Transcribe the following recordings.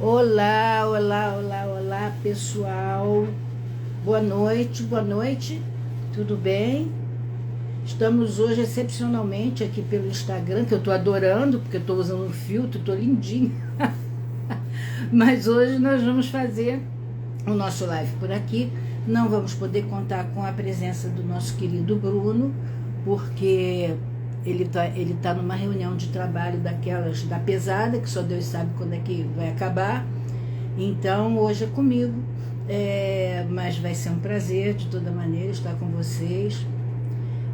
Olá, olá, olá, olá, pessoal. Boa noite, tudo bem? Estamos hoje excepcionalmente aqui pelo Instagram, que eu tô adorando, porque eu tô usando um filtro, tô lindinho. Mas hoje nós vamos fazer o nosso live por aqui. Não vamos poder contar com a presença do nosso querido Bruno, porque ele tá numa reunião de trabalho daquelas da pesada, que só Deus sabe quando é que vai acabar. Então hoje é comigo, mas vai ser um prazer de toda maneira estar com vocês.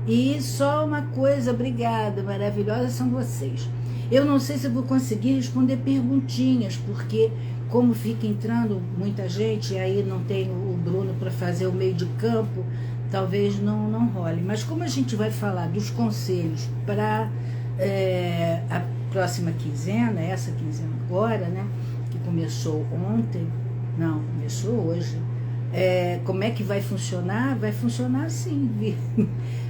E só uma coisa, obrigada, maravilhosa são vocês. Eu não sei se eu vou conseguir responder perguntinhas, porque como fica entrando muita gente, e aí não tem o Bruno para fazer o meio de campo, talvez não role. Mas como a gente vai falar dos conselhos para a próxima quinzena, essa quinzena agora, né, que começou ontem, não, começou hoje, como é que vai funcionar? Vai funcionar assim,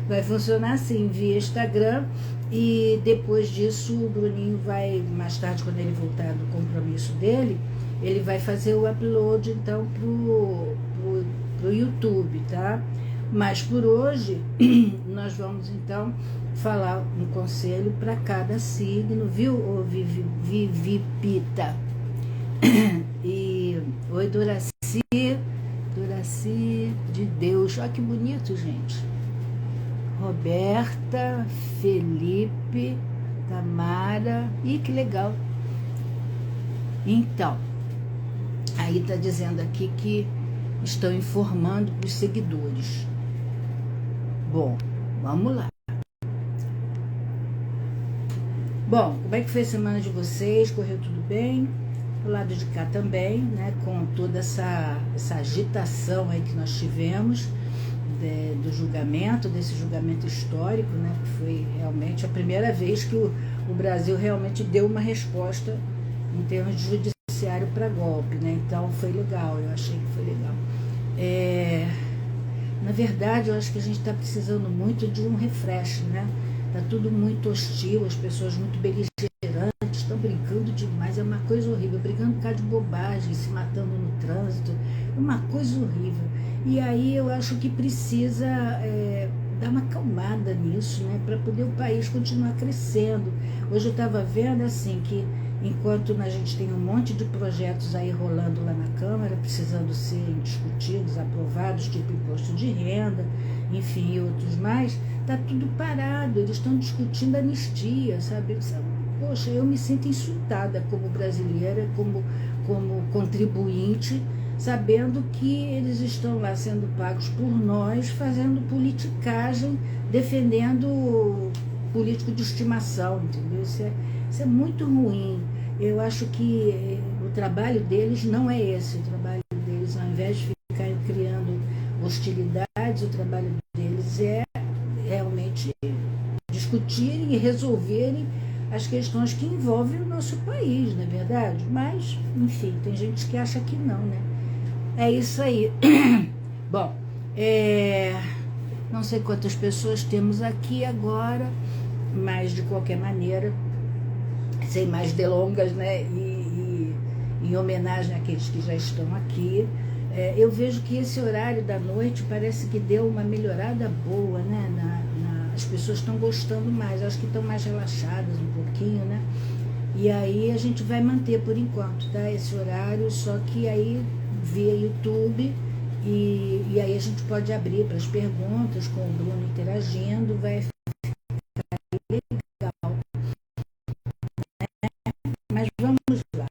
vai funcionar assim, via Instagram, e depois disso o Bruninho vai, mais tarde, quando ele voltar do compromisso dele, ele vai fazer o upload então pro YouTube, tá? Mas por hoje nós vamos então falar um conselho para cada signo, viu, ô Vivipita? E oi, Doraci de Deus, olha que bonito, gente. Roberta, Felipe, Tamara, e que legal. Então, aí está dizendo aqui que estão informando os seguidores. Bom, vamos lá. Bom, como é que foi a semana de vocês? Correu tudo bem? Do lado de cá também, né? Com toda essa agitação aí que nós tivemos do julgamento, desse julgamento histórico, né? Que foi realmente a primeira vez que o Brasil realmente deu uma resposta em termos de judiciário para golpe, né? Então foi legal, eu achei que foi legal. Na verdade, eu acho que a gente está precisando muito de um refresh, né? Tá tudo muito hostil, as pessoas muito beligerantes, estão brincando demais, é uma coisa horrível, brigando por causa de bobagem, se matando no trânsito, é uma coisa horrível. E aí eu acho que precisa dar uma acalmada nisso, né? Para poder o país continuar crescendo. Hoje eu estava vendo assim que enquanto a gente tem um monte de projetos aí rolando lá na Câmara, precisando ser discutidos, aprovados, tipo imposto de renda, enfim, e outros mais, está tudo parado, eles estão discutindo anistia, sabe? Poxa, eu me sinto insultada como brasileira, como contribuinte, sabendo que eles estão lá sendo pagos por nós, fazendo politicagem, defendendo político de estimação, entendeu? Isso é muito ruim. Eu acho que o trabalho deles não é esse. O trabalho deles, ao invés de ficarem criando hostilidades, o trabalho deles é realmente discutirem e resolverem as questões que envolvem o nosso país, não é verdade? Mas, enfim, tem gente que acha que não, né? É isso aí. Bom, não sei quantas pessoas temos aqui agora, mas de qualquer maneira, sem mais delongas, né? E em homenagem àqueles que já estão aqui, eu vejo que esse horário da noite parece que deu uma melhorada boa, né? As pessoas estão gostando mais, acho que estão mais relaxadas um pouquinho, né? E aí a gente vai manter por enquanto, tá? Esse horário, só que aí via YouTube, e aí a gente pode abrir para as perguntas com o Bruno interagindo, vai ficar legal. Mas vamos lá.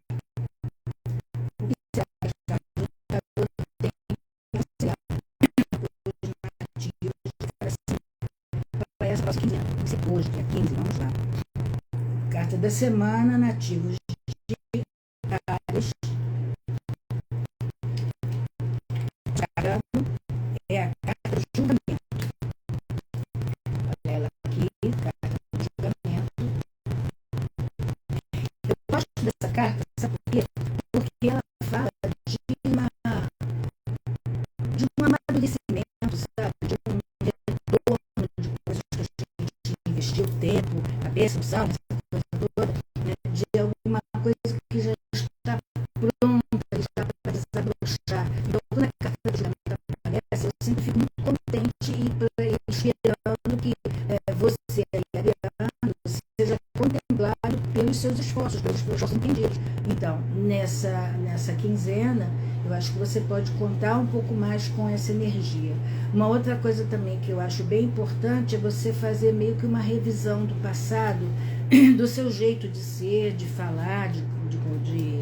O que você acha? Para essa próxima quinzena, hoje, dia 15, vamos lá. Carta da semana, nativos de Ares. É a carta de julgamento. Olha ela aqui, carta de julgamento. Eu gosto dessa carta, sabe por quê? Porque ela fala de um amadurecimento, sabe? De um retorno de coisas que a gente investiu tempo, cabeça, essa coisa toda, né? De alguma coisa que já está entendidos. Então, nessa quinzena, eu acho que você pode contar um pouco mais com essa energia. Uma outra coisa também que eu acho bem importante é você fazer meio que uma revisão do passado, do seu jeito de ser, de falar, de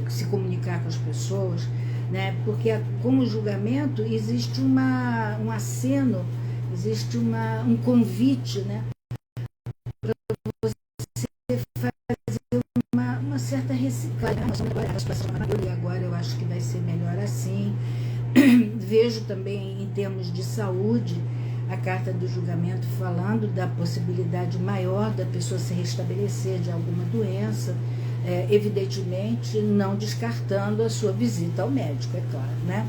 se comunicar com as pessoas, né? Porque com o julgamento existe um aceno, existe um convite, né? Para você fazer uma certa reciclagem. E agora eu acho que vai ser melhor assim. Vejo também em termos de saúde a carta do julgamento falando da possibilidade maior da pessoa se restabelecer de alguma doença, evidentemente não descartando a sua visita ao médico, é claro, né?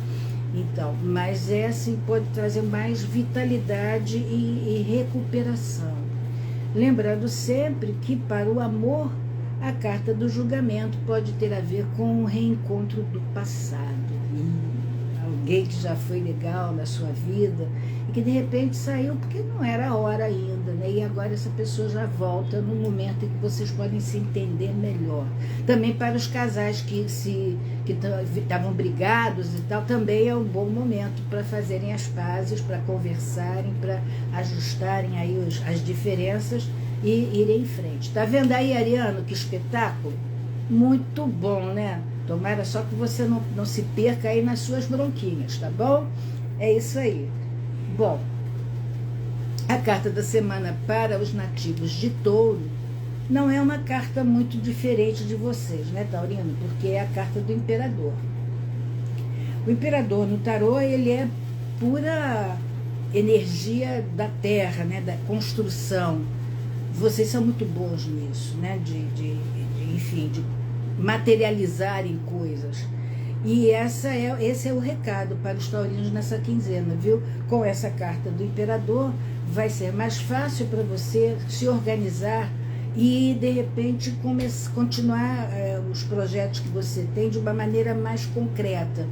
Então, mas assim, pode trazer mais vitalidade e recuperação. Lembrando sempre que para o amor, a carta do julgamento pode ter a ver com o reencontro do passado. Alguém que já foi legal na sua vida e que de repente saiu porque não era a hora ainda, né? E agora essa pessoa já volta no momento em que vocês podem se entender melhor. Também para os casais que estavam brigados e tal, também é um bom momento para fazerem as pazes, para conversarem, para ajustarem aí as diferenças e irem em frente. Tá vendo aí, Ariano, que espetáculo? Muito bom, né? Tomara só que você não se perca aí nas suas bronquinhas, tá bom? É isso aí. Bom, a carta da semana para os nativos de Touro não é uma carta muito diferente de vocês, né, Taurino? Porque é a carta do Imperador. O Imperador no tarô, ele é pura energia da terra, né, da construção. Vocês são muito bons nisso, né, enfim, de materializarem coisas. E esse é o recado para os taurinos nessa quinzena, viu? Com essa carta do Imperador, vai ser mais fácil para você se organizar e, de repente, continuar os projetos que você tem de uma maneira mais concreta.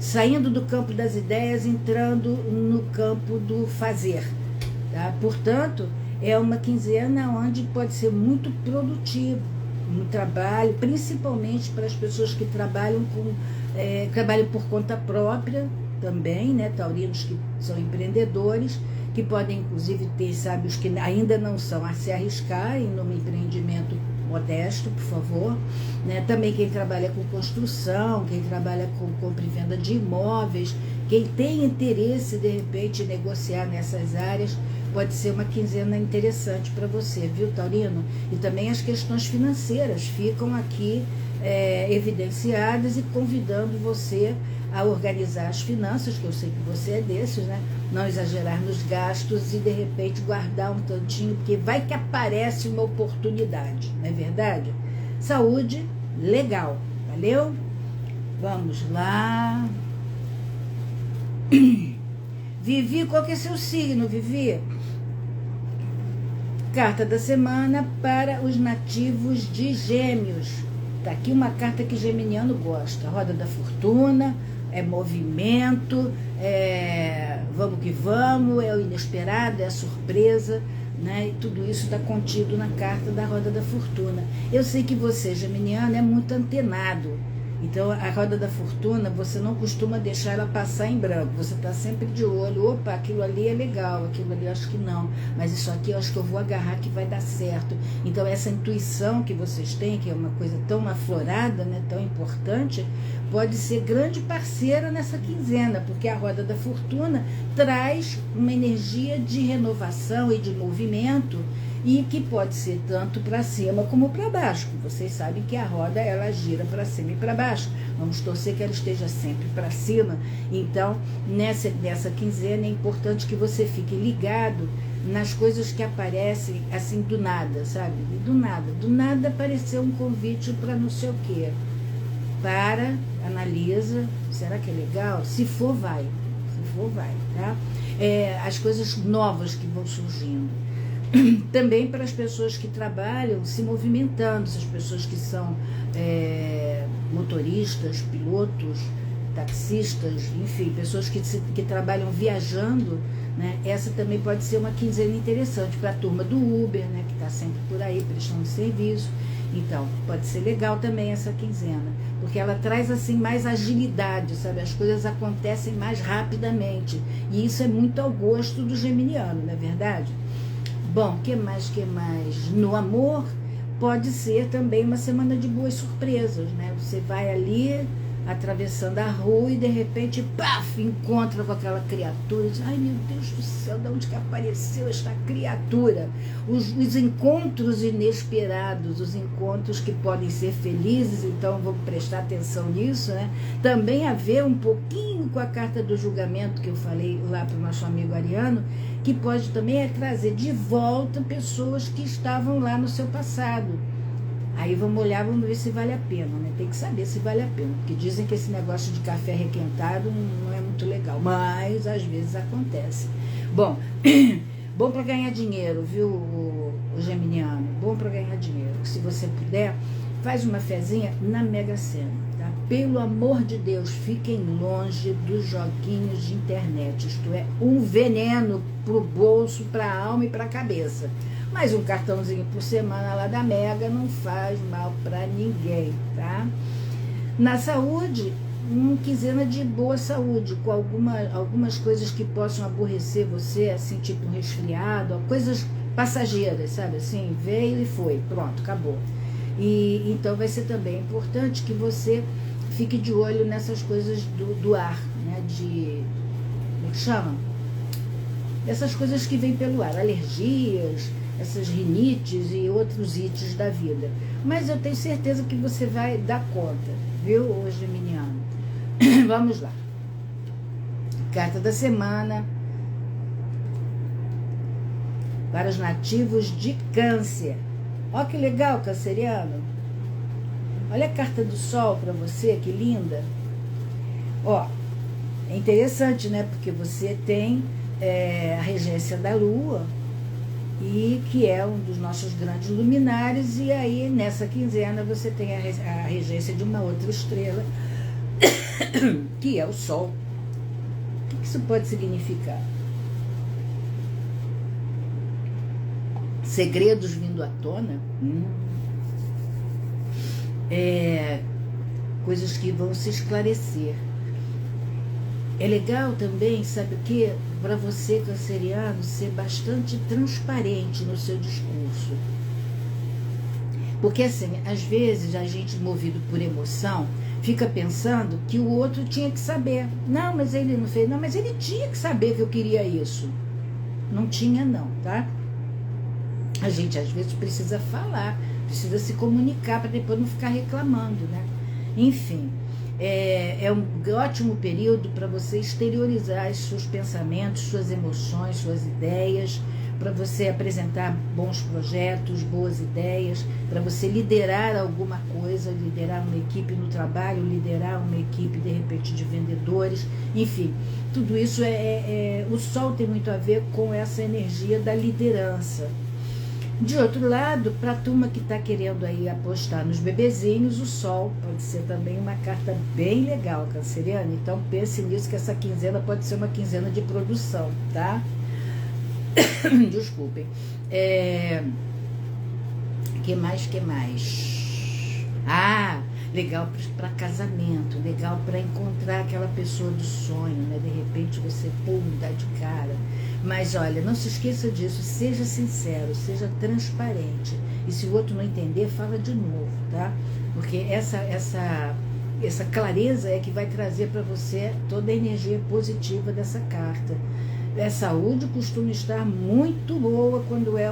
Saindo do campo das ideias, entrando no campo do fazer. Tá? Portanto, é uma quinzena onde pode ser muito produtivo no trabalho, principalmente para as pessoas que trabalham por conta própria também, né? Taurinos que são empreendedores, que podem inclusive ter, sabe, os que ainda não são, a se arriscarem num empreendimento modesto, por favor, né? Também quem trabalha com construção, quem trabalha com compra e venda de imóveis, quem tem interesse de repente em negociar nessas áreas, pode ser uma quinzena interessante para você, viu, Taurino? E também as questões financeiras ficam aqui evidenciadas e convidando você a organizar as finanças, que eu sei que você é desses, né? Não exagerar nos gastos e de repente guardar um tantinho, porque vai que aparece uma oportunidade, não é verdade? Saúde, legal, valeu? Vamos lá. Vivi, qual que é seu signo, Vivi? Carta da semana para os nativos de Gêmeos. Tá aqui uma carta que geminiano gosta. Roda da fortuna, é movimento, vamos que vamos, é o inesperado, é a surpresa, né? E tudo isso está contido na carta da Roda da Fortuna. Eu sei que você, geminiano, é muito antenado. Então, a Roda da Fortuna, você não costuma deixar ela passar em branco. Você está sempre de olho. Opa, aquilo ali é legal, aquilo ali eu acho que não. Mas isso aqui eu acho que eu vou agarrar que vai dar certo. Então, essa intuição que vocês têm, que é uma coisa tão aflorada, né, tão importante, pode ser grande parceira nessa quinzena, porque a Roda da Fortuna traz uma energia de renovação e de movimento, e que pode ser tanto para cima como para baixo. Vocês sabem que a roda, ela gira para cima e para baixo. Vamos torcer que ela esteja sempre para cima. Então, nessa quinzena é importante que você fique ligado nas coisas que aparecem assim do nada, sabe? Do nada apareceu um convite para não sei o quê. Analisa, será que é legal? Se for, vai. Se for, vai, tá? As coisas novas que vão surgindo. Também para as pessoas que trabalham se movimentando, essas pessoas que são motoristas, pilotos, taxistas, enfim, pessoas que trabalham viajando, né? Essa também pode ser uma quinzena interessante para a turma do Uber, né? Que está sempre por aí prestando serviço. Então, pode ser legal também essa quinzena, porque ela traz assim mais agilidade, sabe? As coisas acontecem mais rapidamente. E isso é muito ao gosto do geminiano, não é verdade? Bom, que mais? No amor, pode ser também uma semana de boas surpresas, né? Você vai ali atravessando a rua e de repente, paf, encontra com aquela criatura. Diz, ai meu Deus do céu, de onde que apareceu esta criatura? Os encontros inesperados, os encontros que podem ser felizes, então vamos prestar atenção nisso, né? Também a ver um pouquinho com a carta do julgamento que eu falei lá para o nosso amigo Ariano, que pode também trazer de volta pessoas que estavam lá no seu passado. Aí vamos olhar, vamos ver se vale a pena, né? Tem que saber se vale a pena, porque dizem que esse negócio de café requentado não é muito legal, mas às vezes acontece. Bom, bom para ganhar dinheiro, viu, o geminiano? Bom para ganhar dinheiro. Se você puder, faz uma fezinha na Mega Sena, tá? Pelo amor de Deus, fiquem longe dos joguinhos de internet. Isto é um veneno pro bolso, pra alma e pra cabeça. Mas um cartãozinho por semana lá da Mega não faz mal para ninguém, tá? Na saúde, uma quinzena de boa saúde, com algumas coisas que possam aborrecer você, assim, tipo um resfriado, coisas passageiras, sabe? Assim, veio e foi, pronto, acabou. E então vai ser também importante que você fique de olho nessas coisas do ar, né? Como é que chama? Essas coisas que vêm pelo ar, alergias, essas rinites e outros ites da vida. Mas eu tenho certeza que você vai dar conta, viu, ô geminiano? Vamos lá. Carta da semana para os nativos de Câncer. Ó que legal, canceriano. Olha a carta do Sol para você, que linda. Ó, é interessante, né? Porque você tem a regência da Lua, e que é um dos nossos grandes luminares, e aí nessa quinzena você tem a regência de uma outra estrela, que é o Sol. O que isso pode significar? Segredos vindo à tona? Coisas que vão se esclarecer. É legal também, sabe o quê? Para você, canceriano, ser bastante transparente no seu discurso. Porque, assim, às vezes a gente, movido por emoção, fica pensando que o outro tinha que saber. Não, mas ele não fez. Não, mas ele tinha que saber que eu queria isso. Não tinha, não, tá? A gente, às vezes, precisa falar, precisa se comunicar para depois não ficar reclamando, né? Enfim. É um ótimo período para você exteriorizar os seus pensamentos, suas emoções, suas ideias, para você apresentar bons projetos, boas ideias, para você liderar alguma coisa, liderar uma equipe no trabalho, liderar uma equipe, de repente, de vendedores, enfim, tudo isso o Sol tem muito a ver com essa energia da liderança. De outro lado, para a turma que está querendo aí apostar nos bebezinhos, o Sol pode ser também uma carta bem legal, canceriano. Então pense nisso, que essa quinzena pode ser uma quinzena de produção, tá? Desculpem. Que mais? Ah, legal para casamento, legal para encontrar aquela pessoa do sonho, né? De repente você, dá de cara. Mas olha, não se esqueça disso, seja sincero, seja transparente. E se o outro não entender, fala de novo, tá? Porque essa clareza é que vai trazer para você toda a energia positiva dessa carta. A saúde costuma estar muito boa quando é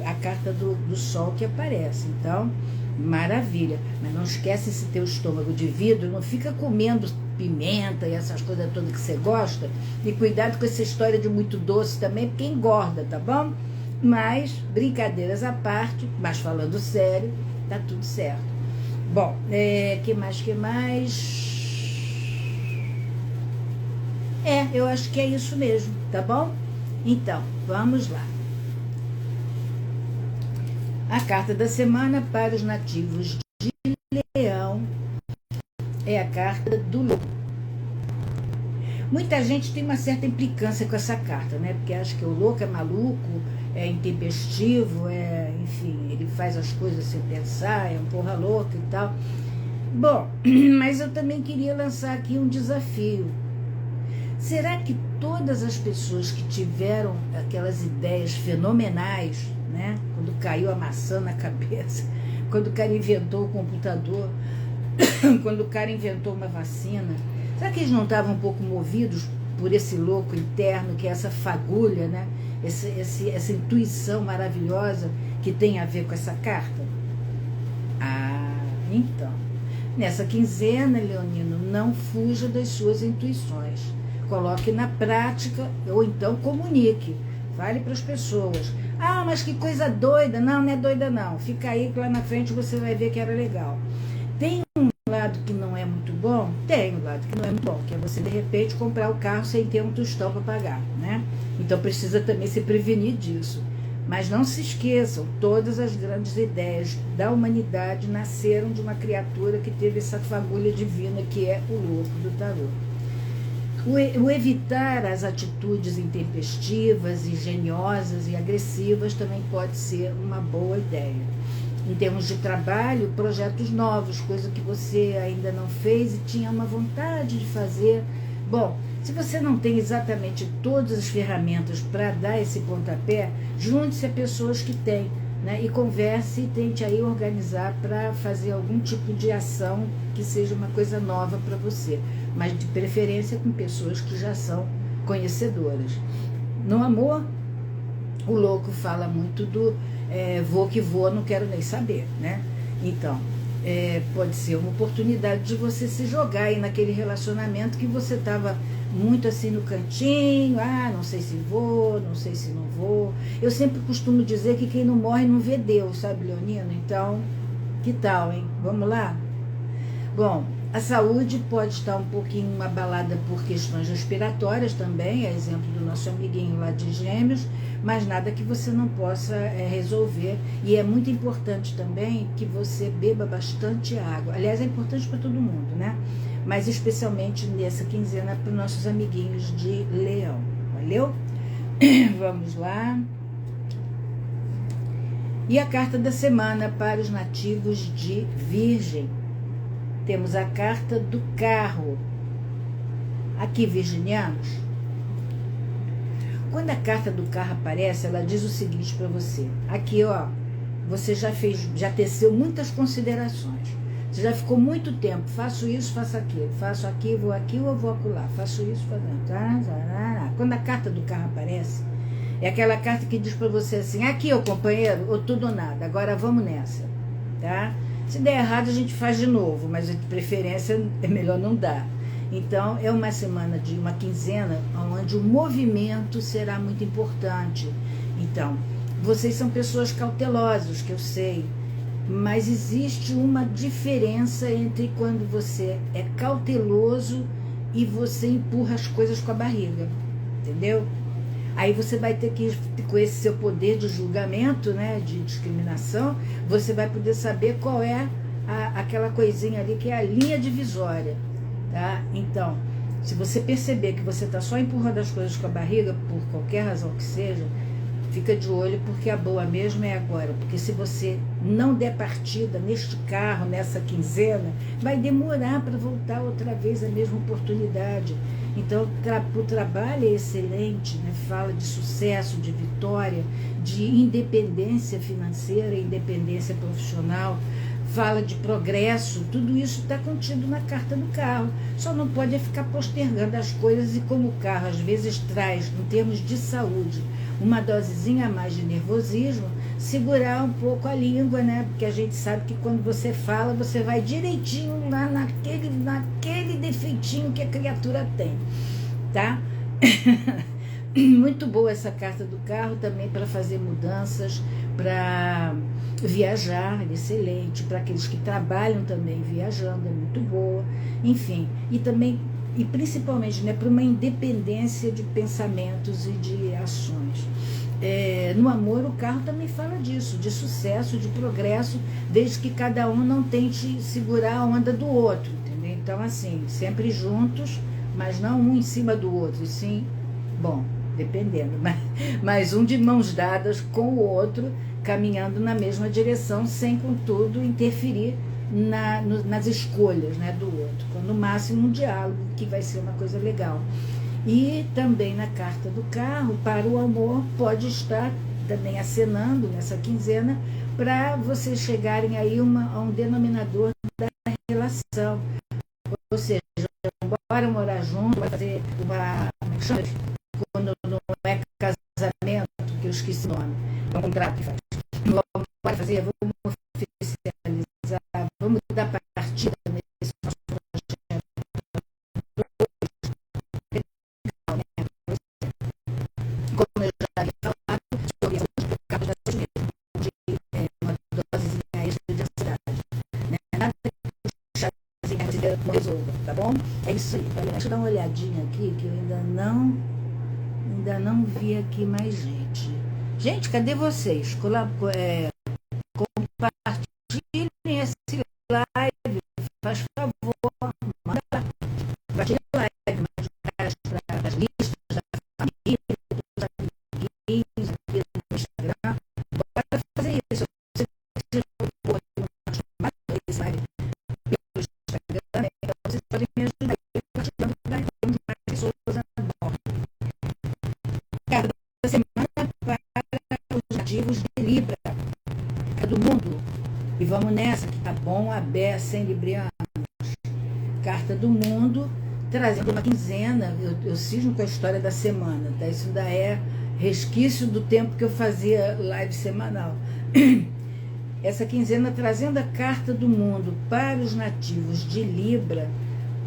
a carta do Sol que aparece. Então, maravilha. Mas não esquece, esse teu estômago de vidro, não fica comendo pimenta e essas coisas todas que você gosta. E cuidado com essa história de muito doce também, porque engorda, tá bom? Mas, brincadeiras à parte, mas falando sério, tá tudo certo. Bom, que mais? Eu acho que é isso mesmo, tá bom? Então, vamos lá. A carta da semana para os nativos de Leão é a carta do Lobo. Muita gente tem uma certa implicância com essa carta, né? Porque acha que o louco é maluco, é intempestivo, enfim, ele faz as coisas sem pensar, é um porra louca e tal. Bom, mas eu também queria lançar aqui um desafio. Será que todas as pessoas que tiveram aquelas ideias fenomenais, né? Quando caiu a maçã na cabeça, quando o cara inventou o computador, quando o cara inventou uma vacina, será que eles não estavam um pouco movidos por esse louco interno, que é essa fagulha, né? Essa intuição maravilhosa que tem a ver com essa carta? Então, nessa quinzena, Leonino, não fuja das suas intuições. Coloque na prática ou então comunique. Fale para as pessoas. Mas que coisa doida. Não é doida não. Fica aí que lá na frente você vai ver que era legal. Tem um lado que não é muito bom? Tem um lado que não é muito bom, que é você de repente comprar o carro sem ter um tostão para pagar, né? Então precisa também se prevenir disso. Mas não se esqueçam, todas as grandes ideias da humanidade nasceram de uma criatura que teve essa fagulha divina que é o louco do tarô. O evitar as atitudes intempestivas, ingeniosas e agressivas também pode ser uma boa ideia. Em termos de trabalho, projetos novos, coisa que você ainda não fez e tinha uma vontade de fazer. Bom, se você não tem exatamente todas as ferramentas para dar esse pontapé, junte-se a pessoas que têm, né, e converse e tente aí organizar para fazer algum tipo de ação que seja uma coisa nova para você, mas de preferência com pessoas que já são conhecedoras. No amor, o louco fala muito do vou que vou, não quero nem saber, né? Então, pode ser uma oportunidade de você se jogar aí naquele relacionamento que você estava muito assim no cantinho, não sei se vou, não sei se não vou. Eu sempre costumo dizer que quem não morre não vê Deus, sabe, Leonino? Então, que tal, hein? Vamos lá? Bom, a saúde pode estar um pouquinho abalada por questões respiratórias também, é exemplo do nosso amiguinho lá de Gêmeos, mas nada que você não possa resolver. E é muito importante também que você beba bastante água. Aliás, é importante para todo mundo, né? Mas especialmente nessa quinzena para os nossos amiguinhos de Leão. Valeu? Vamos lá. E a carta da semana para os nativos de Virgem. Temos a carta do carro. Aqui, virginianos, quando a carta do carro aparece, ela diz o seguinte para você. Aqui, ó, você já teceu muitas considerações. Você já ficou muito tempo, faço isso, faço aquilo, faço aqui, vou aqui ou vou acolá, faço isso, Quando a carta do carro aparece, é aquela carta que diz para você assim, aqui, ô companheiro, ou tudo ou nada, agora vamos nessa, tá? Se der errado, a gente faz de novo, mas de preferência é melhor não dar. Então, é uma semana de uma quinzena onde o movimento será muito importante. Então, vocês são pessoas cautelosas, que eu sei, mas existe uma diferença entre quando você é cauteloso e você empurra as coisas com a barriga, entendeu? Aí você vai ter que, com esse seu poder de julgamento, né, de discriminação, você vai poder saber qual é aquela coisinha ali que é a linha divisória, tá? Então, se você perceber que você está só empurrando as coisas com a barriga, por qualquer razão que seja, fica de olho, porque a boa mesmo é agora. Porque se você não der partida neste carro, nessa quinzena, vai demorar para voltar outra vez a mesma oportunidade. Então, o trabalho é excelente, né? Fala de sucesso, de vitória, de independência financeira, independência profissional, fala de progresso, tudo isso está contido na carta do carro. Só não pode ficar postergando as coisas, e como o carro às vezes traz, em termos de saúde, uma dosezinha a mais de nervosismo, segurar um pouco a língua, né? Porque a gente sabe que quando você fala, você vai direitinho lá naquele defeitinho que a criatura tem, tá? Muito boa essa carta do carro também para fazer mudanças, para viajar, excelente, para aqueles que trabalham também viajando, é muito boa, enfim, e também, e principalmente, né, para uma independência de pensamentos e de ações. No amor, o carro também fala disso, de sucesso, de progresso, desde que cada um não tente segurar a onda do outro, entendeu? Então, assim, sempre juntos, mas não um em cima do outro, e sim, bom, dependendo, mas um de mãos dadas com o outro, caminhando na mesma direção, sem, contudo, interferir nas escolhas, né, do outro. No máximo um diálogo, que vai ser uma coisa legal. E também na carta do carro, para o amor, pode estar também acenando nessa quinzena, para vocês chegarem aí a um denominador da relação. Ou seja, bora morar junto, vai fazer uma... quando não é casamento, que eu esqueci o nome, é um contrato que faz. Bora fazer, vamos oficializar, vamos dar partida nesse nosso projeto. Como eu já havia falado, sobre as capas das mesmas, de uma dosezinha extra de ansiedade. Né? Nada que chazinha não resolva, tá bom? É isso aí. Deixa eu dar uma olhadinha aqui, que eu ainda não vi aqui mais gente. Gente, cadê vocês? Compartilhem esse live, faz favor, manda compartilha a live, manda para as listas da família, dos amiguinhos aqui no Instagram. Bora fazer isso. Se vocês for mais esse live pelo Instagram, então vocês podem me ajudar compartilhando para mais pessoas a bordo. Cada semana para os nativos de Libra, do mundo. E vamos nessa, que tá bom a beça, sem librianos. Carta do mundo, trazendo uma quinzena. Eu cismo com a história da semana, tá? Isso ainda é resquício do tempo que eu fazia live semanal. Essa quinzena trazendo a carta do mundo para os nativos de Libra,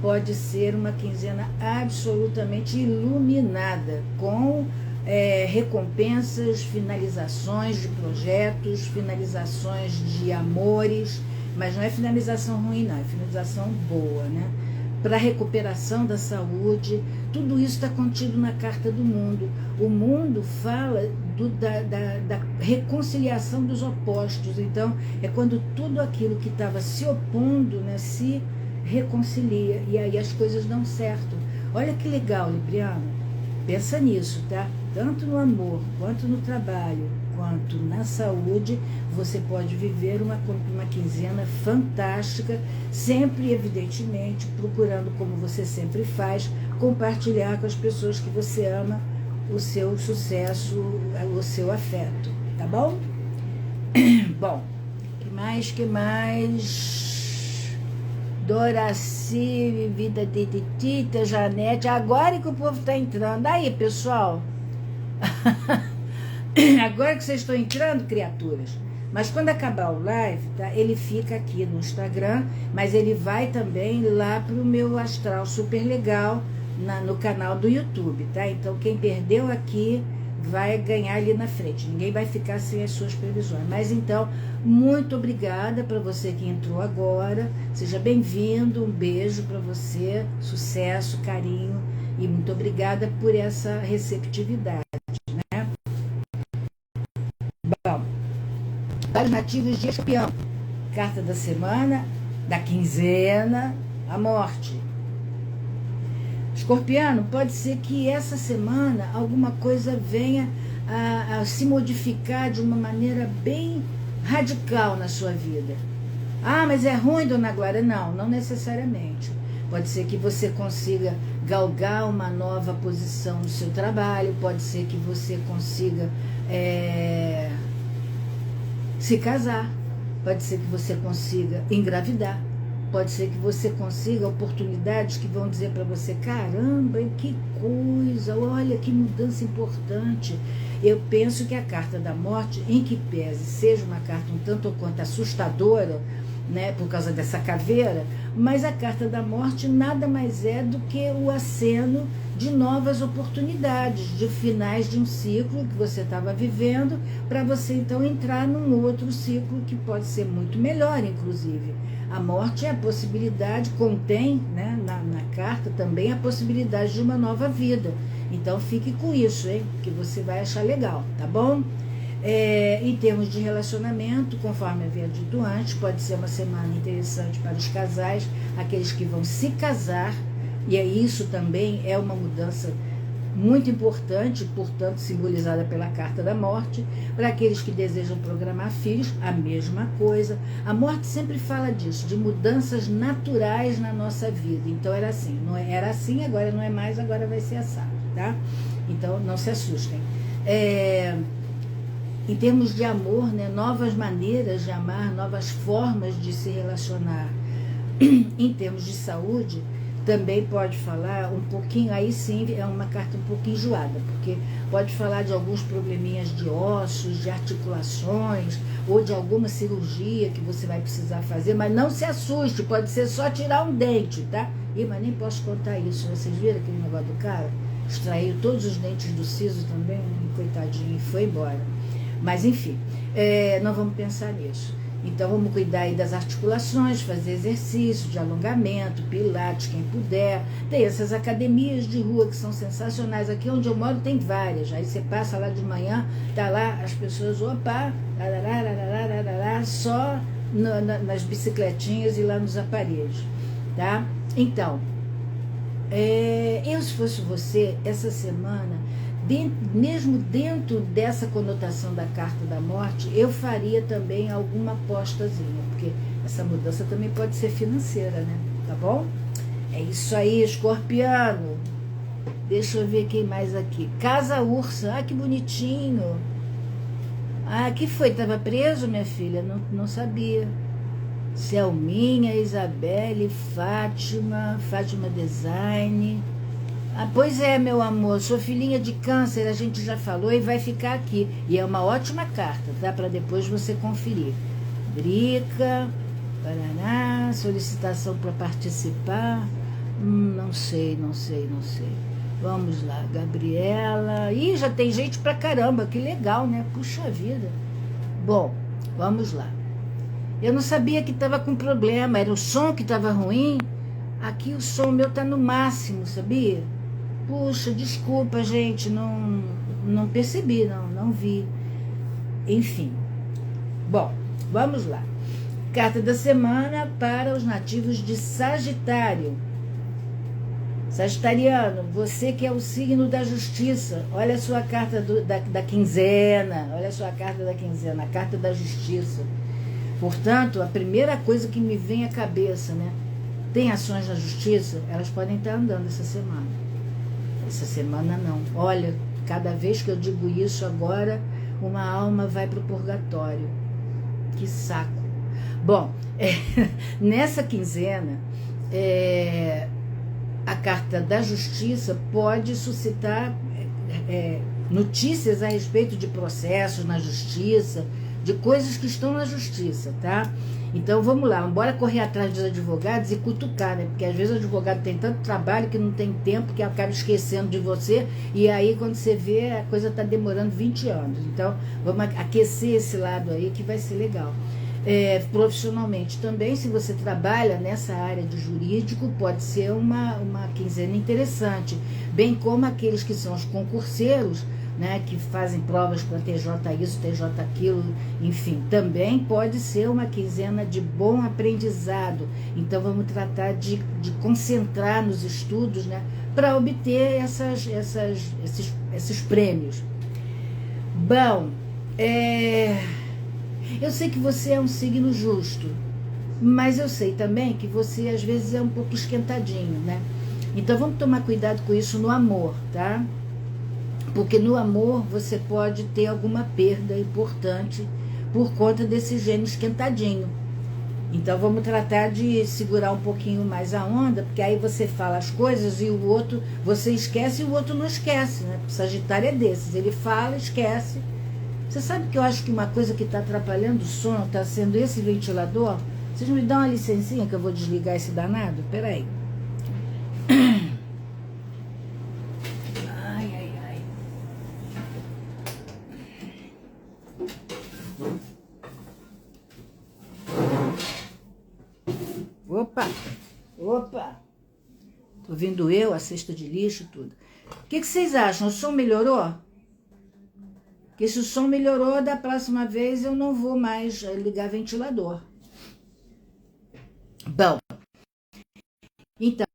pode ser uma quinzena absolutamente iluminada, com recompensas, finalizações de projetos, finalizações de amores, mas não é finalização ruim, não, é finalização boa, né? Para a recuperação da saúde, tudo isso está contido na carta do mundo. O mundo fala da reconciliação dos opostos, então é quando tudo aquilo que estava se opondo, né, se reconcilia, e aí as coisas dão certo. Olha que legal, Libriano. Pensa nisso, tá? Tanto no amor, quanto no trabalho, quanto na saúde, você pode viver uma quinzena fantástica, sempre, evidentemente, procurando, como você sempre faz, compartilhar com as pessoas que você ama o seu sucesso, o seu afeto, tá bom? Bom, que mais? Doraci, Vida de Tita, Janete, agora que o povo está entrando. Aí, pessoal, agora que vocês estão entrando, criaturas. Mas quando acabar o live, tá? Ele fica aqui no Instagram, mas ele vai também lá para o meu astral super legal, no canal do YouTube, tá? Então, quem perdeu aqui vai ganhar ali na frente, ninguém vai ficar sem as suas previsões. Mas então, muito obrigada para você que entrou agora, seja bem-vindo, um beijo para você, sucesso, carinho, e muito obrigada por essa receptividade, né? Bom, para os nativos de Escorpião, carta da semana, da quinzena, a morte. Escorpiano, pode ser que essa semana alguma coisa venha a se modificar de uma maneira bem radical na sua vida. Ah, mas é ruim, dona Glória? Não, não necessariamente. Pode ser que você consiga galgar uma nova posição no seu trabalho, pode ser que você consiga se casar, pode ser que você consiga engravidar. Pode ser que você consiga oportunidades que vão dizer para você, caramba, que coisa, olha que mudança importante. Eu penso que a carta da morte, em que pese seja uma carta um tanto ou quanto assustadora, né, por causa dessa caveira, mas a carta da morte nada mais é do que o aceno de novas oportunidades, de finais de um ciclo que você estava vivendo, para você então entrar num outro ciclo que pode ser muito melhor, inclusive. A morte é a possibilidade, contém, né, na carta também a possibilidade de uma nova vida. Então fique com isso, hein, que você vai achar legal, tá bom? Em termos de relacionamento, conforme havia dito antes, pode ser uma semana interessante para os casais, aqueles que vão se casar, E isso também é uma mudança muito importante, portanto simbolizada pela carta da morte. Para aqueles que desejam programar filhos, a mesma coisa. A morte sempre fala disso, de mudanças naturais na nossa vida. Então era assim, não era assim, agora não é mais, agora vai ser assado, tá? Então não se assustem. Em termos de amor, né, novas maneiras de amar, novas formas de se relacionar. Em termos de saúde, também pode falar um pouquinho, aí sim é uma carta um pouco enjoada, porque pode falar de alguns probleminhas de ossos, de articulações, ou de alguma cirurgia que você vai precisar fazer, mas não se assuste, pode ser só tirar um dente, tá? Mas nem posso contar isso, vocês viram aquele negócio do cara? Extraiu todos os dentes do siso também, coitadinho, e foi embora. Mas enfim, não vamos pensar nisso. Então vamos cuidar aí das articulações, fazer exercício de alongamento, pilates, quem puder. Tem essas academias de rua que são sensacionais. Aqui onde eu moro tem várias. Aí você passa lá de manhã, tá lá as pessoas, opa, só nas bicicletinhas e lá nos aparelhos, tá? Então, eu se fosse você, essa semana, mesmo dentro dessa conotação da carta da morte, eu faria também alguma apostazinha, porque essa mudança também pode ser financeira, né? Tá bom? É isso aí, escorpiano. Deixa eu ver quem mais aqui. Casa Ursa, que bonitinho. Que foi? Tava preso, minha filha? Não sabia. Selminha, Isabelle, Fátima Design. Pois é, meu amor, sua filhinha de câncer, a gente já falou e vai ficar aqui. E é uma ótima carta, tá? Para depois você conferir. Drica, Paraná, solicitação para participar. Não sei. Vamos lá, Gabriela. Ih, já tem gente pra caramba, que legal, né? Puxa vida. Bom, vamos lá. Eu não sabia que estava com problema, era o som que estava ruim. Aqui o som meu tá no máximo, sabia? Puxa, desculpa, gente, não percebi, não vi. Enfim. Bom, vamos lá. Carta da semana para os nativos de Sagitário. Sagitariano, você que é o signo da justiça, olha a sua carta da quinzena, olha a sua carta da quinzena, a carta da justiça. Portanto, a primeira coisa que me vem à cabeça, né? Tem ações na justiça, elas podem estar andando essa semana. Essa semana não. Olha, cada vez que eu digo isso agora, uma alma vai para o purgatório. Que saco. Bom, nessa quinzena, a carta da justiça pode suscitar notícias a respeito de processos na justiça, de coisas que estão na justiça, tá? Então vamos lá, bora correr atrás dos advogados e cutucar, né? Porque às vezes o advogado tem tanto trabalho que não tem tempo, que acaba esquecendo de você, e aí quando você vê, a coisa está demorando 20 anos. Então vamos aquecer esse lado aí que vai ser legal. Profissionalmente também, se você trabalha nessa área de jurídico, pode ser uma quinzena interessante, bem como aqueles que são os concurseiros, né, que fazem provas para TJ isso, TJ aquilo, enfim, também pode ser uma quinzena de bom aprendizado. Então vamos tratar de concentrar nos estudos, né, para obter esses prêmios. Bom, eu sei que você é um signo justo, mas eu sei também que você às vezes é um pouco esquentadinho, né? Então vamos tomar cuidado com isso no amor, tá? Porque no amor você pode ter alguma perda importante por conta desse gênio esquentadinho. Então vamos tratar de segurar um pouquinho mais a onda, porque aí você fala as coisas e o outro, você esquece e o outro não esquece, né? O Sagitário é desses, ele fala, esquece. Você sabe que eu acho que uma coisa que está atrapalhando o sono está sendo esse ventilador? Vocês me dão uma licencinha que eu vou desligar esse danado? Peraí. Opa! Tô vendo eu, a cesta de lixo, tudo. O que vocês acham? O som melhorou? Porque se o som melhorou, da próxima vez eu não vou mais ligar ventilador. Bom, então,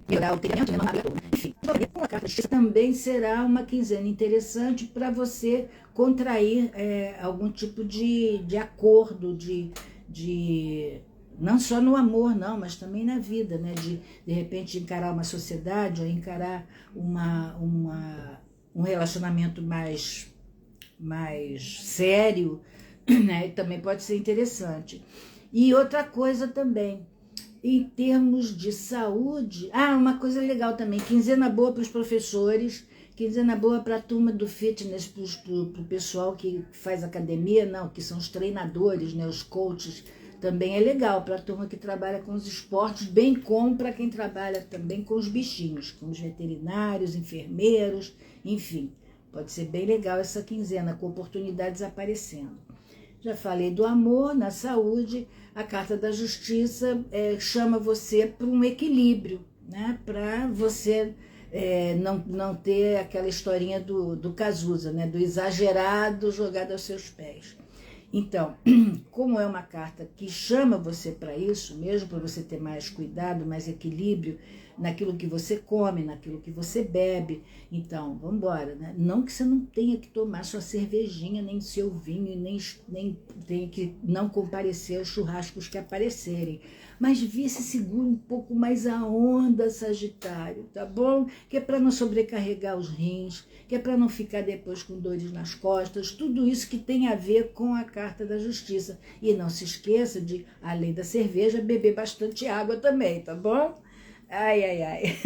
melhorar o treinamento, né? Enfim, com a carta de justiça também será uma quinzena interessante para você contrair algum tipo de acordo, não só no amor, não, mas também na vida, né? De repente encarar uma sociedade ou encarar um relacionamento mais sério, né? Também pode ser interessante. E outra coisa também, em termos de saúde, uma coisa legal também, quinzena boa para os professores, quinzena boa para a turma do fitness, para o pessoal que faz academia, não, que são os treinadores, né, os coaches, também é legal para a turma que trabalha com os esportes, bem como para quem trabalha também com os bichinhos, com os veterinários, enfermeiros, enfim, pode ser bem legal essa quinzena, com oportunidades aparecendo. Já falei do amor, na saúde, a carta da justiça chama você para um equilíbrio, né? Para você não ter aquela historinha do Cazuza, né? Do exagerado jogado aos seus pés. Então, como é uma carta que chama você para isso, mesmo para você ter mais cuidado, mais equilíbrio naquilo que você come, naquilo que você bebe, então, vamos embora, né? Não que você não tenha que tomar sua cervejinha, nem seu vinho, nem tenha que não comparecer aos churrascos que aparecerem, mas vê se segura um pouco mais a onda, Sagitário, tá bom? Que é para não sobrecarregar os rins, que é para não ficar depois com dores nas costas, tudo isso que tem a ver com a carta da justiça. E não se esqueça de, além da cerveja, beber bastante água também, tá bom? Ai, ai, ai.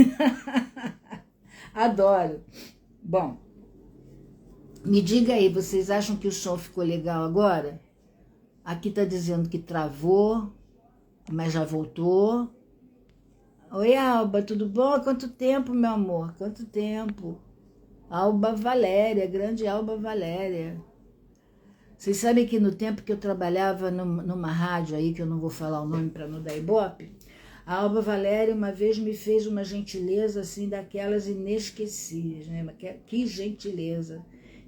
Adoro. Bom, me diga aí, vocês acham que o som ficou legal agora? Aqui tá dizendo que travou, mas já voltou. Oi, Alba, tudo bom? Quanto tempo, meu amor? Quanto tempo? Alba Valéria, grande Alba Valéria. Vocês sabem que no tempo que eu trabalhava numa rádio aí, que eu não vou falar o nome para não dar ibope, a Alba Valéria uma vez me fez uma gentileza assim daquelas inesquecíveis, né? Que gentileza.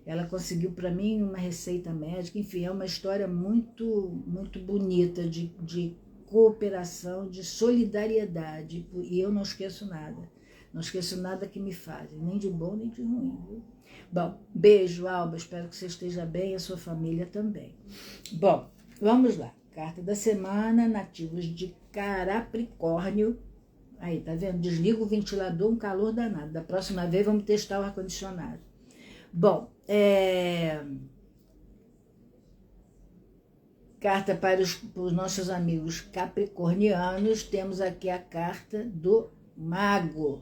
Ela conseguiu para mim uma receita médica, enfim, é uma história muito, muito bonita de cooperação, de solidariedade, e eu não esqueço nada. Não esqueço nada que me fazem, nem de bom nem de ruim, viu? Bom, beijo, Alba, espero que você esteja bem e a sua família também. Bom, vamos lá. Carta da semana, nativos de Capricórnio. Aí, tá vendo? Desliga o ventilador, um calor danado. Da próxima vez vamos testar o ar-condicionado. Bom, carta para os nossos amigos capricornianos, temos aqui a carta do Mago.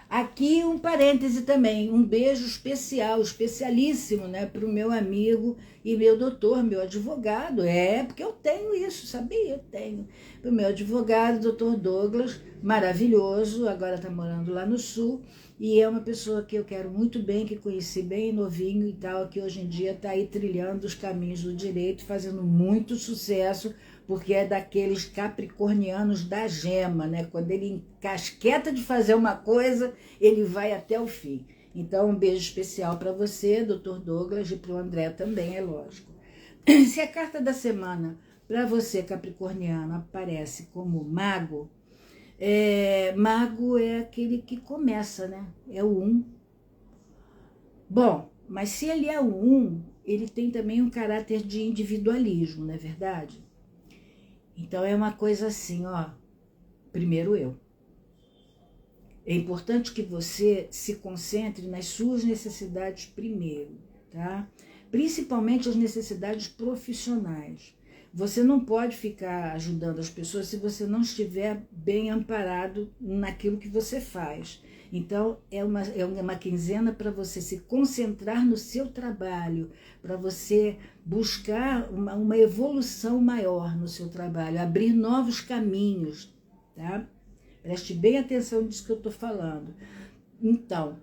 Aqui um parêntese também, um beijo especial, especialíssimo, né, para o meu amigo e meu doutor, meu advogado, porque eu tenho isso, sabia? Eu tenho. Para o meu advogado, doutor Douglas, maravilhoso, agora está morando lá no Sul, e é uma pessoa que eu quero muito bem, que conheci bem novinho e tal, que hoje em dia está aí trilhando os caminhos do direito, fazendo muito sucesso, porque é daqueles capricornianos da gema, né? Quando ele encasqueta de fazer uma coisa, ele vai até o fim. Então, um beijo especial para você, Dr. Douglas, e para o André também, é lógico. Se a carta da semana para você, capricorniano, aparece como mago, mago é aquele que começa, né? É o 1. Bom, mas se ele é o 1, ele tem também um caráter de individualismo, não é verdade? Então é uma coisa assim, ó, primeiro eu. É importante que você se concentre nas suas necessidades primeiro, tá? Principalmente as necessidades profissionais. Você não pode ficar ajudando as pessoas se você não estiver bem amparado naquilo que você faz. Então, é uma quinzena para você se concentrar no seu trabalho, para você buscar uma evolução maior no seu trabalho, abrir novos caminhos, tá? Preste bem atenção nisso que eu estou falando. Então,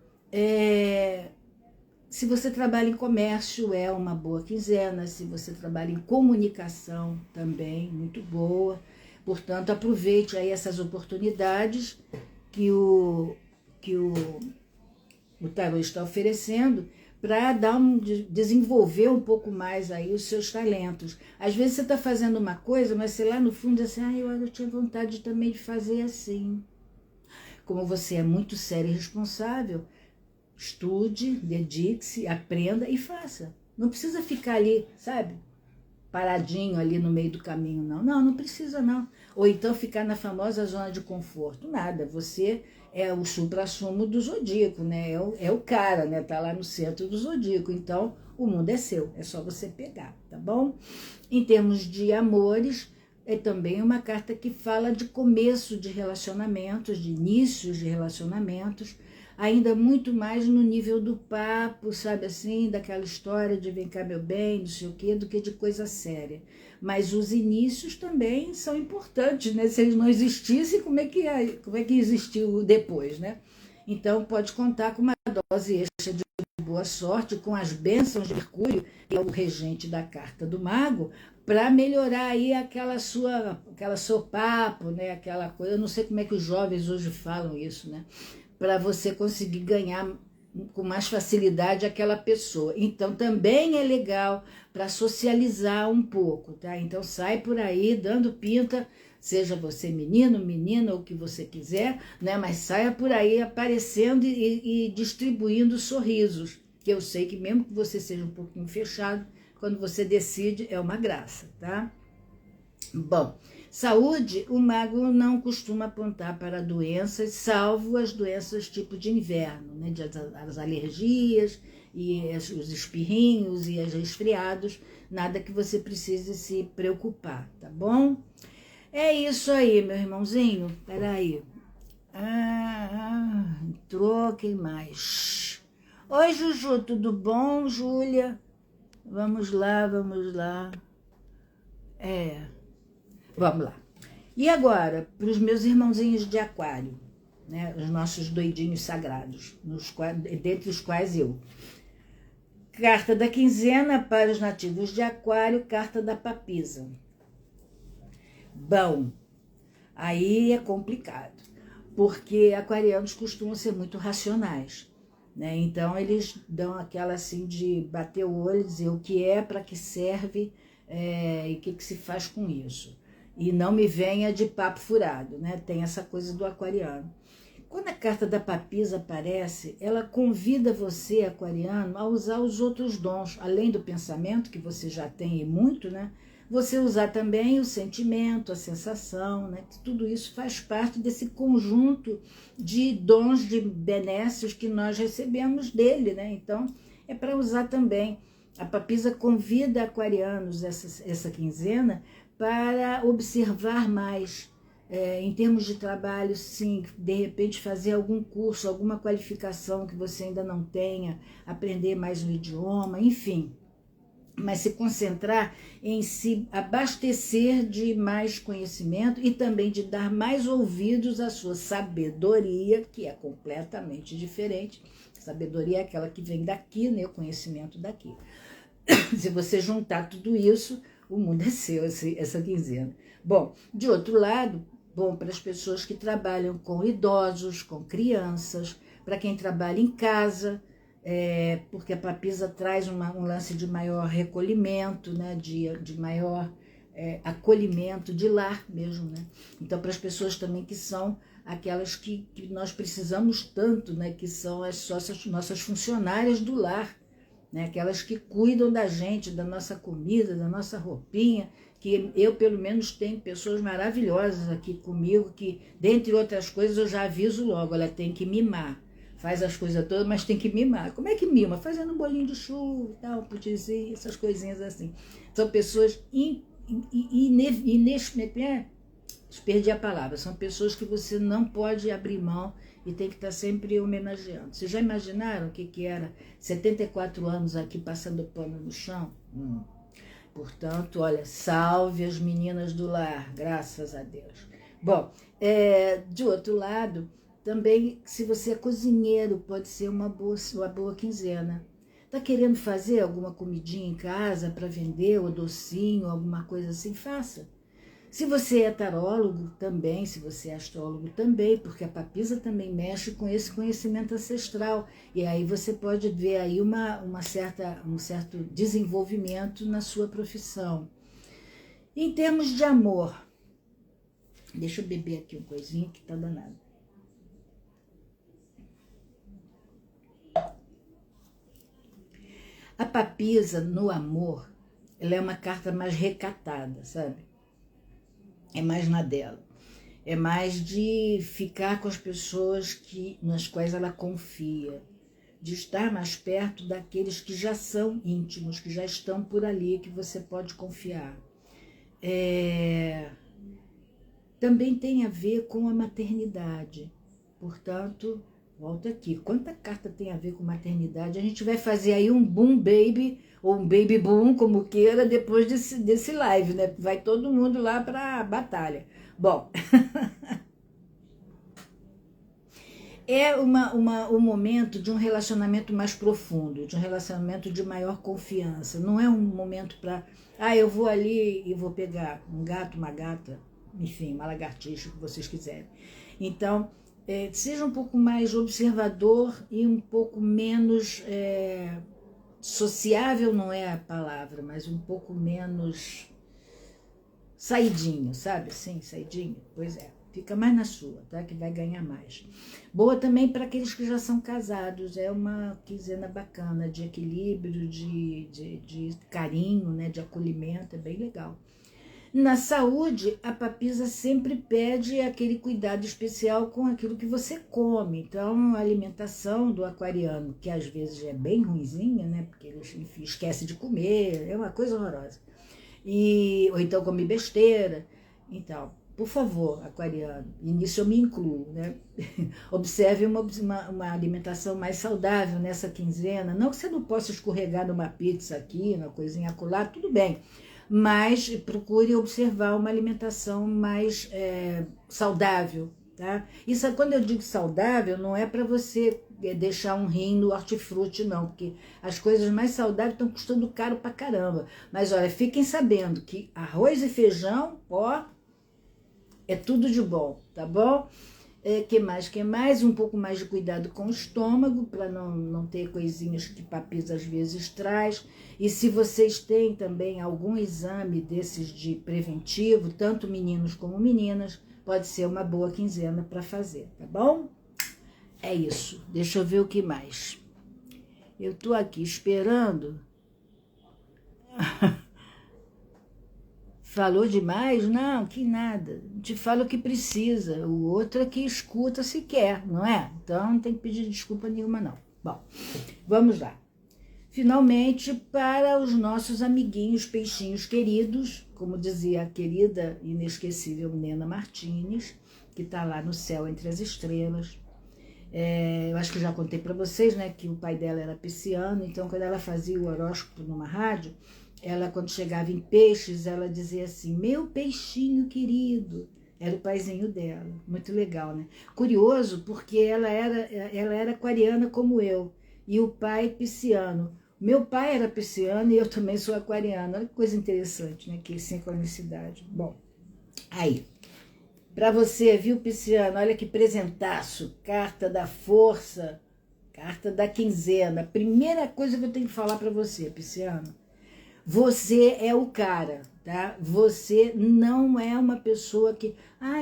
se você trabalha em comércio, é uma boa quinzena. Se você trabalha em comunicação, também, muito boa. Portanto, aproveite aí essas oportunidades que o tarô está oferecendo para desenvolver um pouco mais aí os seus talentos. Às vezes você está fazendo uma coisa, mas sei lá no fundo assim, eu tinha vontade também de fazer assim. Como você é muito sério e responsável, estude, dedique-se, aprenda e faça. Não precisa ficar ali, sabe, paradinho ali no meio do caminho, não. Não precisa, não. Ou então ficar na famosa zona de conforto. Nada, você é o suprassumo do zodíaco, né? É o cara, né? Tá lá no centro do zodíaco. Então, o mundo é seu, é só você pegar, tá bom? Em termos de amores, é também uma carta que fala de começo de relacionamentos, de inícios de relacionamentos, ainda muito mais no nível do papo, sabe assim, daquela história de vem cá meu bem, não sei o quê, do que de coisa séria. Mas os inícios também são importantes, né? Se eles não existissem, como é que existiu depois, né? Então pode contar com uma dose extra de boa sorte, com as bênçãos de Mercúrio, que é o regente da carta do mago, para melhorar aí aquela seu papo, né? Aquela coisa, eu não sei como é que os jovens hoje falam isso, né? Para você conseguir ganhar com mais facilidade aquela pessoa. Então, também é legal para socializar um pouco, tá? Então, sai por aí dando pinta, seja você menino, menina, ou o que você quiser, né? Mas saia por aí aparecendo e distribuindo sorrisos, que eu sei que mesmo que você seja um pouquinho fechado, quando você decide, é uma graça, tá? Bom, saúde, o mago não costuma apontar para doenças, salvo as doenças tipo de inverno, né? As alergias e os espirrinhos e os resfriados, nada que você precise se preocupar, tá bom? É isso aí, meu irmãozinho, peraí. Entrou, quem mais? Oi, Juju, tudo bom, Júlia? Vamos lá. Vamos lá. E agora, para os meus irmãozinhos de aquário, né, os nossos doidinhos sagrados, dentre os quais eu. Carta da quinzena para os nativos de aquário, carta da papisa. Bom, aí é complicado, porque aquarianos costumam ser muito racionais, né? Então eles dão aquela assim de bater o olho, dizer o que é, para que serve e o que se faz com isso. E não me venha de papo furado, né? Tem essa coisa do aquariano. Quando a carta da papisa aparece, ela convida você, aquariano, a usar os outros dons, além do pensamento, que você já tem e muito, né? Você usar também o sentimento, a sensação, né? Tudo isso faz parte desse conjunto de dons, de benesses que nós recebemos dele, né? Então, é para usar também. A papisa convida aquarianos essa quinzena para observar mais, em termos de trabalho, sim, de repente fazer algum curso, alguma qualificação que você ainda não tenha, aprender mais um idioma, enfim. Mas se concentrar em se abastecer de mais conhecimento e também de dar mais ouvidos à sua sabedoria, que é completamente diferente. Sabedoria é aquela que vem daqui, né, o conhecimento daqui. Se você juntar tudo isso, o mundo é seu, essa quinzena. Bom, de outro lado, bom para as pessoas que trabalham com idosos, com crianças, para quem trabalha em casa, porque a papisa traz um lance de maior recolhimento, né, de maior acolhimento, de lar mesmo, né? Então, para as pessoas também que são aquelas que nós precisamos tanto, né, que são as nossas funcionárias do lar, né, aquelas que cuidam da gente, da nossa comida, da nossa roupinha, que eu, pelo menos, tenho pessoas maravilhosas aqui comigo, que, dentre outras coisas, eu já aviso logo, ela tem que mimar. Faz as coisas todas, mas tem que mimar. Como é que mima? Fazendo um bolinho de chuva, tal, putizinho, essas coisinhas assim. São pessoas perdi a palavra. São pessoas que você não pode abrir mão e tem que estar sempre homenageando. Vocês já imaginaram o que era 74 anos aqui passando pano no chão? Portanto, olha, salve as meninas do lar, graças a Deus. Bom, de outro lado, também, se você é cozinheiro, pode ser uma boa quinzena. Está querendo fazer alguma comidinha em casa para vender, ou docinho, alguma coisa assim? Faça. Se você é tarólogo também, se você é astrólogo também, porque a papisa também mexe com esse conhecimento ancestral. E aí você pode ver aí um certo desenvolvimento na sua profissão. Em termos de amor, deixa eu beber aqui uma coisinha que tá danado. A papisa no amor, ela é uma carta mais recatada, sabe? É mais na dela. É mais de ficar com as pessoas nas quais ela confia, de estar mais perto daqueles que já são íntimos, que já estão por ali, que você pode confiar. Também tem a ver com a maternidade. Portanto, volta aqui. Quanta carta tem a ver com maternidade? A gente vai fazer aí um boom baby, ou um baby boom, como queira, depois desse live, né? Vai todo mundo lá para a batalha. Bom, é um momento de um relacionamento mais profundo, de um relacionamento de maior confiança. Não é um momento para, eu vou ali e vou pegar um gato, uma gata, enfim, uma lagartixa, o que vocês quiserem. Então, seja um pouco mais observador e um pouco menos sociável, não é a palavra, mas um pouco menos saidinho, sabe? Sim, saidinho, pois é. Fica mais na sua, tá? Que vai ganhar mais. Boa também para aqueles que já são casados. É uma quinzena bacana, de equilíbrio, de carinho, né? De acolhimento, é bem legal. Na saúde, a papisa sempre pede aquele cuidado especial com aquilo que você come. Então, a alimentação do aquariano, que às vezes é bem ruinzinha, né? Porque ele, enfim, esquece de comer, é uma coisa horrorosa. Ou então come besteira. Então, por favor, aquariano, e nisso eu me incluo, né? Observe uma alimentação mais saudável nessa quinzena. Não que você não possa escorregar numa pizza aqui, uma coisinha acolá, tudo bem. Mas procure observar uma alimentação mais saudável, tá? Isso, quando eu digo saudável, não é para você deixar um rim no hortifruti, não, porque as coisas mais saudáveis estão custando caro pra caramba. Mas olha, fiquem sabendo que arroz e feijão, ó, é tudo de bom, tá bom? Que mais? Um pouco mais de cuidado com o estômago, para não ter coisinhas que papisa às vezes traz. E se vocês têm também algum exame desses de preventivo, tanto meninos como meninas, pode ser uma boa quinzena para fazer, tá bom? É isso. Deixa eu ver o que mais. Eu tô aqui esperando. Falou demais? Não, que nada. Te fala o que precisa. O outro é que escuta se quer, não é? Então não tem que pedir desculpa nenhuma, não. Bom, vamos lá. Finalmente, para os nossos amiguinhos peixinhos queridos, como dizia a querida e inesquecível Nena Martins, que está lá no céu entre as estrelas. Eu acho que já contei para vocês, né, que o pai dela era pisciano, então quando ela fazia o horóscopo numa rádio, ela, quando chegava em peixes, ela dizia assim, meu peixinho querido, era o paizinho dela, muito legal, né? Curioso, porque ela era aquariana como eu, e o pai pisciano. Meu pai era pisciano e eu também sou aquariana, olha que coisa interessante, né? Que sincronicidade. Bom, aí, para você, viu, pisciano, olha que presentaço, carta da força, carta da quinzena. Primeira coisa que eu tenho que falar para você, pisciano, você é o cara, tá? Você não é uma pessoa que,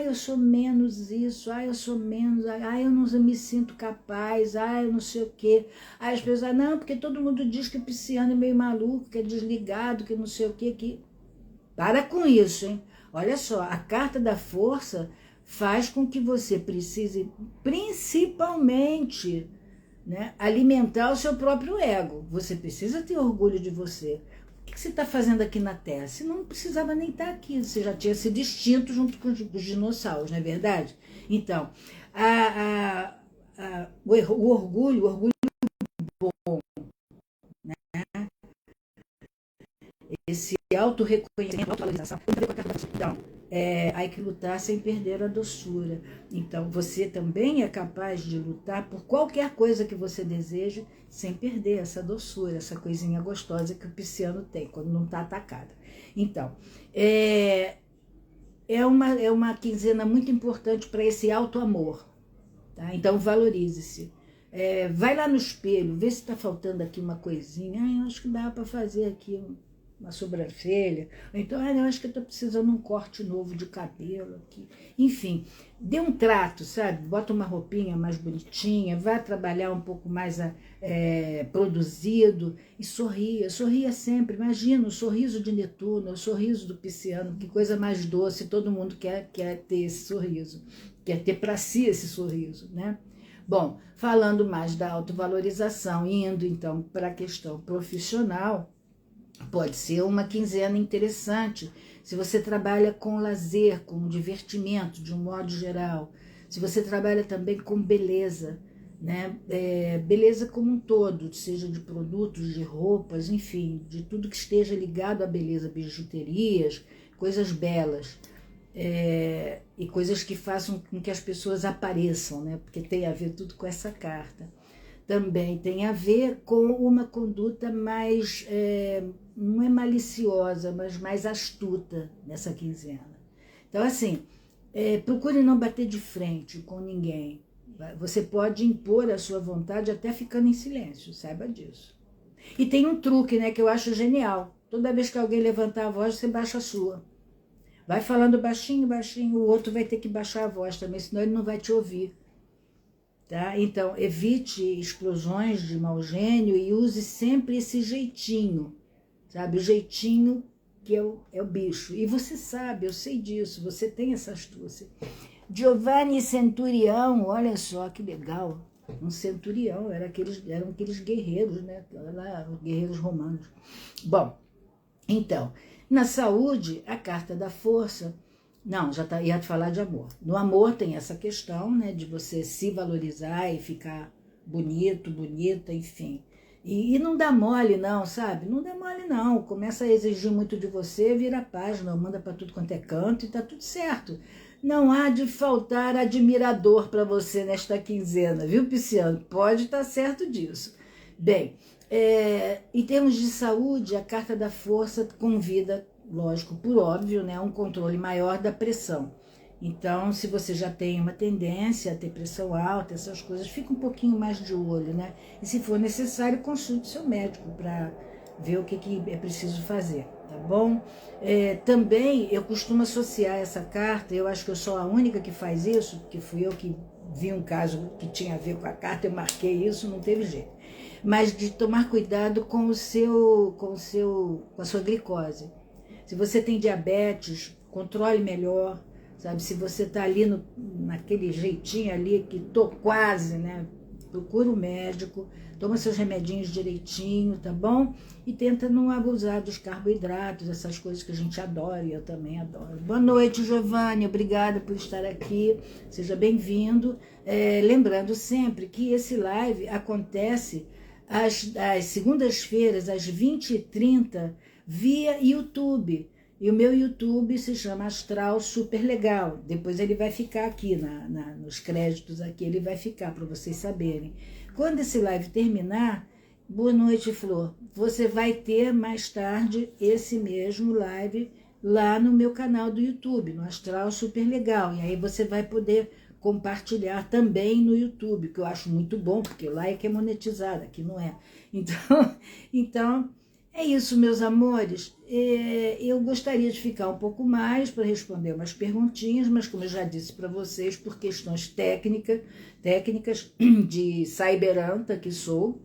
eu sou menos isso, eu sou menos, eu não me sinto capaz, eu não sei o quê. Aí as pessoas, não, porque todo mundo diz que o pisciano é meio maluco, que é desligado, que não sei o quê, que... Para com isso, hein? Olha só, a carta da força faz com que você precise, principalmente, né, alimentar o seu próprio ego. Você precisa ter orgulho de você. O que você está fazendo aqui na Terra? Você não precisava nem estar aqui, você já tinha sido extinto junto com os dinossauros, não é verdade? Então, o orgulho bom, né? Esse auto-reconhecimento, auto-valorização, então, há que lutar sem perder a doçura. Então, você também é capaz de lutar por qualquer coisa que você deseje, sem perder essa doçura, essa coisinha gostosa que o pisciano tem, quando não está atacada. Então, é uma quinzena muito importante para esse auto-amor, tá? Então valorize-se. Vai lá no espelho, vê se está faltando aqui uma coisinha. Eu acho que dá para fazer aqui uma sobrancelha. Ou então, eu acho que eu estou precisando de um corte novo de cabelo aqui. Enfim, dê um trato, sabe? Bota uma roupinha mais bonitinha, vai trabalhar um pouco mais produzido e sorria. Sorria sempre. Imagina o sorriso de Netuno, o sorriso do Pisciano, que coisa mais doce. Todo mundo quer ter esse sorriso, quer ter para si esse sorriso, né? Bom, falando mais da autovalorização, indo então para a questão profissional, pode ser uma quinzena interessante se você trabalha com lazer, com divertimento, de um modo geral. Se você trabalha também com beleza, né? Beleza como um todo, seja de produtos, de roupas, enfim, de tudo que esteja ligado à beleza, bijuterias, coisas belas. E coisas que façam com que as pessoas apareçam, né? Porque tem a ver tudo com essa carta. Também tem a ver com uma conduta mais, não é maliciosa, mas mais astuta nessa quinzena. Então, assim, procure não bater de frente com ninguém. Você pode impor a sua vontade até ficando em silêncio, saiba disso. E tem um truque, né, que eu acho genial. Toda vez que alguém levantar a voz, você baixa a sua. Vai falando baixinho, baixinho, o outro vai ter que baixar a voz também, senão ele não vai te ouvir. Tá? Então, evite explosões de mau gênio e use sempre esse jeitinho, sabe? O jeitinho que é o bicho. E você sabe, eu sei disso, você tem essa astúcia. Giovanni Centurião, olha só que legal. Um centurião, eram aqueles guerreiros, né? Guerreiros romanos. Bom, então, na saúde, a carta da força... Não, ia falar de amor. No amor tem essa questão, né, de você se valorizar e ficar bonito, bonita, enfim. E não dá mole não, sabe? Não dá mole não. Começa a exigir muito de você, vira a página, manda para tudo quanto é canto e tá tudo certo. Não há de faltar admirador para você nesta quinzena, viu, Pisciano? Pode estar certo disso. Bem, em termos de saúde, a carta da força convida, lógico, por óbvio, né, um controle maior da pressão. Então, se você já tem uma tendência a ter pressão alta, essas coisas, fica um pouquinho mais de olho, né? E se for necessário, consulte seu médico para ver o que é preciso fazer, tá bom? Também eu costumo associar essa carta, eu acho que eu sou a única que faz isso, porque fui eu que vi um caso que tinha a ver com a carta, eu marquei isso, não teve jeito. Mas de tomar cuidado com a sua glicose. Se você tem diabetes, controle melhor, sabe? Se você está ali naquele jeitinho ali que tô quase, né? Procura um médico, toma seus remedinhos direitinho, tá bom? E tenta não abusar dos carboidratos, essas coisas que a gente adora e eu também adoro. Boa noite, Giovanni, obrigada por estar aqui, seja bem-vindo. Lembrando sempre que esse live acontece às segundas-feiras, às 20h30, via YouTube. E o meu YouTube se chama Astral Super Legal. Depois ele vai ficar aqui, nos créditos aqui, ele vai ficar para vocês saberem. Quando esse live terminar, boa noite, Flor, você vai ter mais tarde esse mesmo live lá no meu canal do YouTube, no Astral Super Legal. E aí você vai poder compartilhar também no YouTube, que eu acho muito bom, porque lá é que é monetizado, aqui não é. Então é isso, meus amores. Eu gostaria de ficar um pouco mais para responder umas perguntinhas, mas como eu já disse para vocês, por questões técnicas de cyberanta que sou,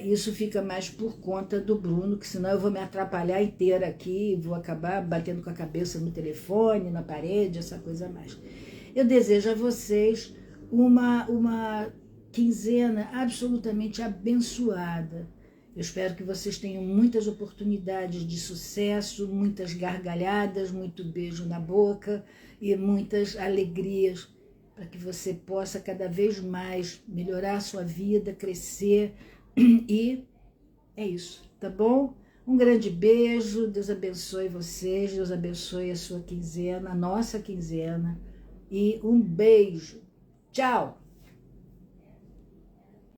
isso fica mais por conta do Bruno, que senão eu vou me atrapalhar inteira aqui, vou acabar batendo com a cabeça no telefone, na parede, essa coisa mais. Eu desejo a vocês uma quinzena absolutamente abençoada. Eu espero que vocês tenham muitas oportunidades de sucesso, muitas gargalhadas, muito beijo na boca e muitas alegrias para que você possa cada vez mais melhorar a sua vida, crescer e é isso, tá bom? Um grande beijo, Deus abençoe vocês, Deus abençoe a sua quinzena, a nossa quinzena e um beijo. Tchau!